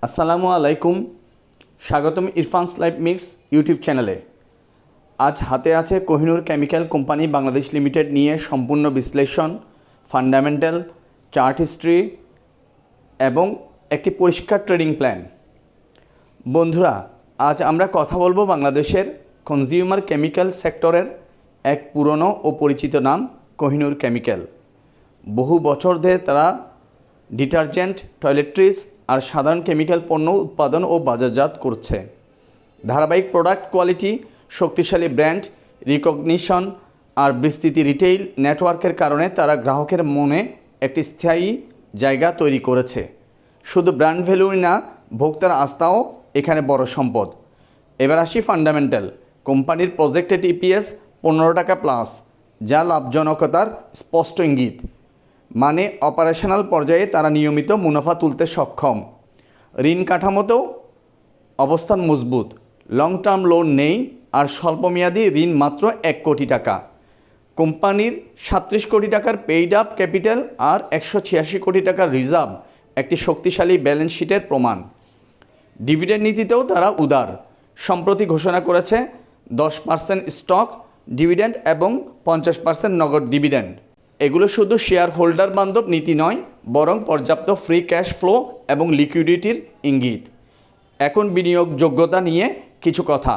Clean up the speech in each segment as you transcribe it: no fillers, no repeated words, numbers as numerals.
আসসালামু আলাইকুম, স্বাগতম ইরফানস লাইভ মিক্স ইউটিউব চ্যানেলে। আজ হাতে আছে Kohinoor chemical company Bangladesh limited নিয়ে সম্পূর্ণ বিশ্লেষণ, ফান্ডামেন্টাল, চার্ট হিস্ট্রি এবং একটি পরিষ্কার ট্রেডিং প্ল্যান। বন্ধুরা, আজ আমরা কথা বলবো বাংলাদেশের কনজিউমার কেমিক্যাল সেক্টরের এক পুরনো ও পরিচিত নাম কোহিনুর কেমিক্যাল। বহু বছর ধরে তারা ডিটারজেন্ট, টয়লেট্রিজ আর সাধারণ কেমিক্যাল পণ্য উৎপাদন ও বাজারজাত করছে। ধারাবাহিক প্রোডাক্ট কোয়ালিটি, শক্তিশালী ব্র্যান্ড রিকগনিশন আর বিস্তৃত রিটেইল নেটওয়ার্কের কারণে তারা গ্রাহকের মনে একটি স্থায়ী জায়গা তৈরি করেছে। শুধু ব্র্যান্ড ভ্যালুই না, ভোক্তার আস্থাও এখানে বড় সম্পদ। এবার আসি ফান্ডামেন্টাল। কোম্পানির প্রজেক্টেড ইপিএস 15 টাকা প্লাস, যা লাভজনকতার স্পষ্ট ইঙ্গিত। মানে অপারেশনাল পর্যায়ে তারা নিয়মিত মুনাফা তুলতে সক্ষম। ঋণ কাঠামোতেও অবস্থান মজবুত, লং টার্ম লোন নেই আর স্বল্পমেয়াদী ঋণ মাত্র 1 কোটি টাকা। কোম্পানির 37 কোটি টাকার পেইড আপ ক্যাপিটাল আর 186 কোটি টাকার রিজার্ভ একটি শক্তিশালী ব্যালেন্স শিটের প্রমাণ। ডিভিডেন্ড নীতিতেও তারা উদার। সম্প্রতি ঘোষণা করেছে 10% স্টক ডিভিডেন্ড এবং 50% নগদ ডিভিডেন্ড। এগুলো শুধু শেয়ার হোল্ডার বান্ধব নীতি নয়, বরং পর্যাপ্ত ফ্রি ক্যাশ ফ্লো এবং লিকুইডিটির ইঙ্গিত। এখন বিনিয়োগযোগ্যতা নিয়ে কিছু কথা।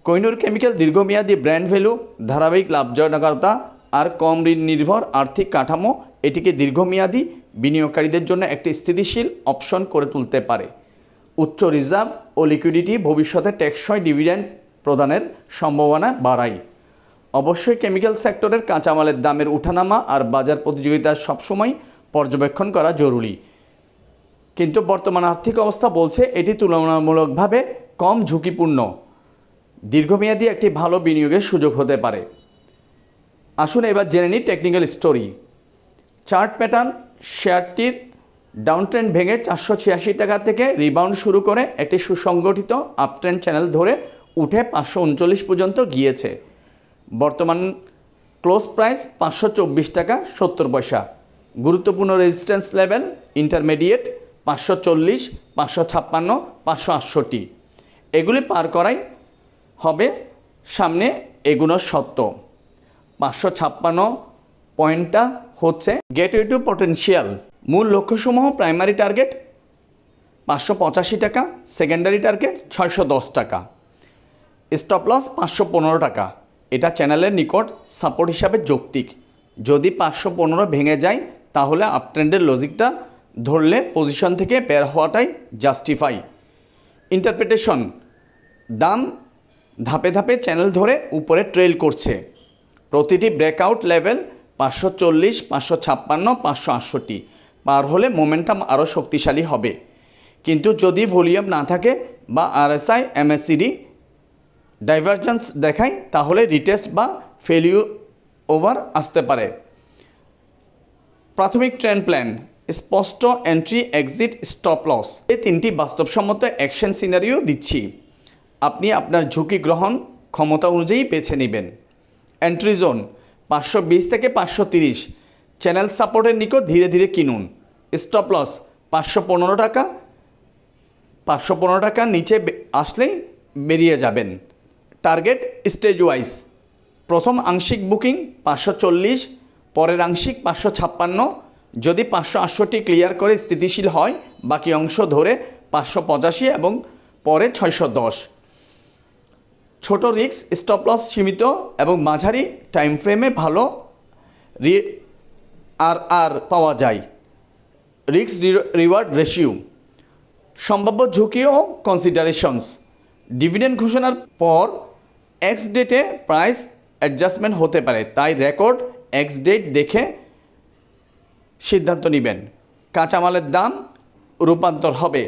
কোহিনুর কেমিক্যাল দীর্ঘমেয়াদী ব্র্যান্ড ভ্যালু, ধারাবাহিক লাভজনকতা আর কম ঋণ নির্ভর আর্থিক কাঠামো এটিকে দীর্ঘমেয়াদী বিনিয়োগকারীদের জন্য একটি স্থিতিশীল অপশন করে তুলতে পারে। উচ্চ রিজার্ভ ও লিকুইডিটি ভবিষ্যতে টেকসই ডিভিডেন্ড প্রদানের সম্ভাবনা বাড়ায়। অবশ্যই কেমিক্যাল সেক্টরের কাঁচামালের দামের ওঠানামা আর বাজার প্রতিযোগিতা সবসময় পর্যবেক্ষণ করা জরুরি, কিন্তু বর্তমান আর্থিক অবস্থা বলছে এটি তুলনামূলকভাবে কম ঝুঁকিপূর্ণ। দীর্ঘমেয়াদী একটি ভালো বিনিয়োগের সুযোগ হতে পারে। আসুন এবার জেনে নিই টেকনিক্যাল স্টোরি। Chart pattern. শেয়ারটির ডাউন ট্রেন্ড ভেঙে 486 টাকা থেকে রিবাউন্ড শুরু করে একটি সুসংগঠিত আপট্রেন্ড চ্যানেল ধরে উঠে 539 পর্যন্ত গিয়েছে। বর্তমান ক্লোজ প্রাইস 524 টাকা 70 পয়সা। গুরুত্বপূর্ণ রেজিস্ট্যান্স লেভেল ইন্টারমিডিয়েট 540, 556, 568। এগুলি পার করাই হবে সামনে এগুনোর সত্য। 556 পয়েন্টটা হচ্ছে গেটওয়ে টু পটেনশিয়াল। মূল লক্ষ্যসমূহ: প্রাইমারি টার্গেট 585 টাকা, সেকেন্ডারি টার্গেট 610 টাকা, স্টপ লস 515 টাকা। এটা চ্যানেলের নিকট সাপোর্ট হিসাবে যৌক্তিক। যদি 515 ভেঙে যায় তাহলে আপট্রেন্ডের লজিকটা ধরলে পজিশন থেকে বের হওয়াটাই জাস্টিফাই। ইন্টারপ্রিটেশন: দাম ধাপে ধাপে চ্যানেল ধরে উপরে ট্রেল করছে। প্রতিটি ব্রেকআউট লেভেল 540, 556, 568 পার হলে মোমেন্টাম আরও শক্তিশালী হবে। কিন্তু যদি ভলিউম না থাকে বা আরএসআই এমএসসিডি ডাইভারজেন্স দেখায় তাহলে রিটেস্ট বা ফেলিউর ওভার আসতে পারে। প্রাথমিক ট্রেন্ড প্ল্যান: স্পষ্ট এন্ট্রি, এক্সিট, স্টপ লস। এই তিনটি বাস্তবসম্মত অ্যাকশন সিনারিও দিচ্ছি, আপনি আপনার ঝুঁকি গ্রহণ ক্ষমতা অনুযায়ী বেছে নেবেন। এন্ট্রি জোন 520 থেকে 530, চ্যানেল সাপোর্টের নিকট ধীরে ধীরে কিনুন। স্টপ লস 515 টাকা, 515 টাকার নিচে আসলেই বেরিয়ে যাবেন। টার্গেট স্টেজ ওয়াইজ: প্রথম আংশিক বুকিং 540, পরের আংশিক 556। যদি 568 ক্লিয়ার করে স্থিতিশীল হয়, বাকি অংশ ধরে 585 এবং পরে 610। ছোট রিস্ক, স্টপ লস সীমিত এবং মাঝারি টাইম ফ্রেমে ভালো আর পাওয়া যায়। রিস্ক রিওয়ার্ড রেশিও: সম্ভাব্য ঝুঁকি ও কনসিডারেশনস: ডিভিডেন্ড ঘোষণার পর এক্স ডেটে প্রাইস অ্যাডজাস্টমেন্ট হতে পারে, তাই রেকর্ড এক্স ডেট দেখে সিদ্ধান্ত নেবেন। কাঁচামালের দাম রূপান্তর হবে।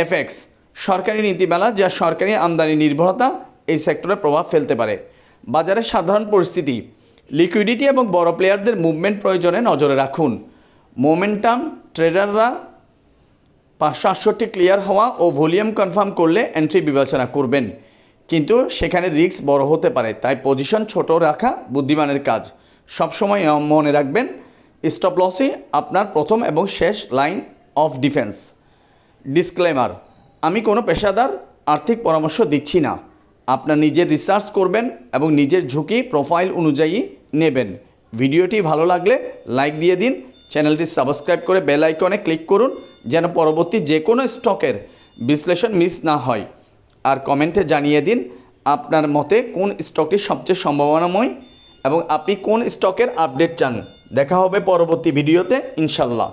এফএক্স: সরকারি নীতিমালা যা সরকারি আমদানি নির্ভরতা এই সেক্টরে প্রভাব ফেলতে পারে। বাজারের সাধারণ পরিস্থিতি: লিকুইডিটি এবং বড় প্লেয়ারদের মুভমেন্ট প্রয়োজনে নজরে রাখুন। মোমেন্টাম ট্রেডাররা 568 ক্লিয়ার হওয়া ও ভলিউম কনফার্ম করলে এন্ট্রি বিবেচনা করবেন, কিন্তু সেখানে রিস্ক বড় হতে পারে, তাই পজিশন ছোট রাখা বুদ্ধিমানের কাজ। সবসময় মনে রাখবেন, স্টপ লসই আপনার প্রথম এবং শেষ লাইন অফ ডিফেন্স। ডিসক্লেমার: আমি কোনো পেশাদার আর্থিক পরামর্শ দিচ্ছি না। আপনার নিজের রিসার্চ করবেন এবং নিজের ঝুঁকি প্রোফাইল অনুযায়ী নেবেন। ভিডিওটি ভালো লাগলে লাইক দিয়ে দিন, চ্যানেলটি সাবস্ক্রাইব করে বেল আইকনে ক্লিক করুন যেন পরবর্তী যে কোনো স্টকের বিশ্লেষণ মিস না হয়। আর কমেন্টে জানিয়ে দিন আপনার মতে কোন স্টকটি সবচেয়ে সম্ভাবনাময় এবং আপনি কোন স্টকের আপডেট চান। দেখা হবে পরবর্তী ভিডিওতে ইনশাল্লাহ।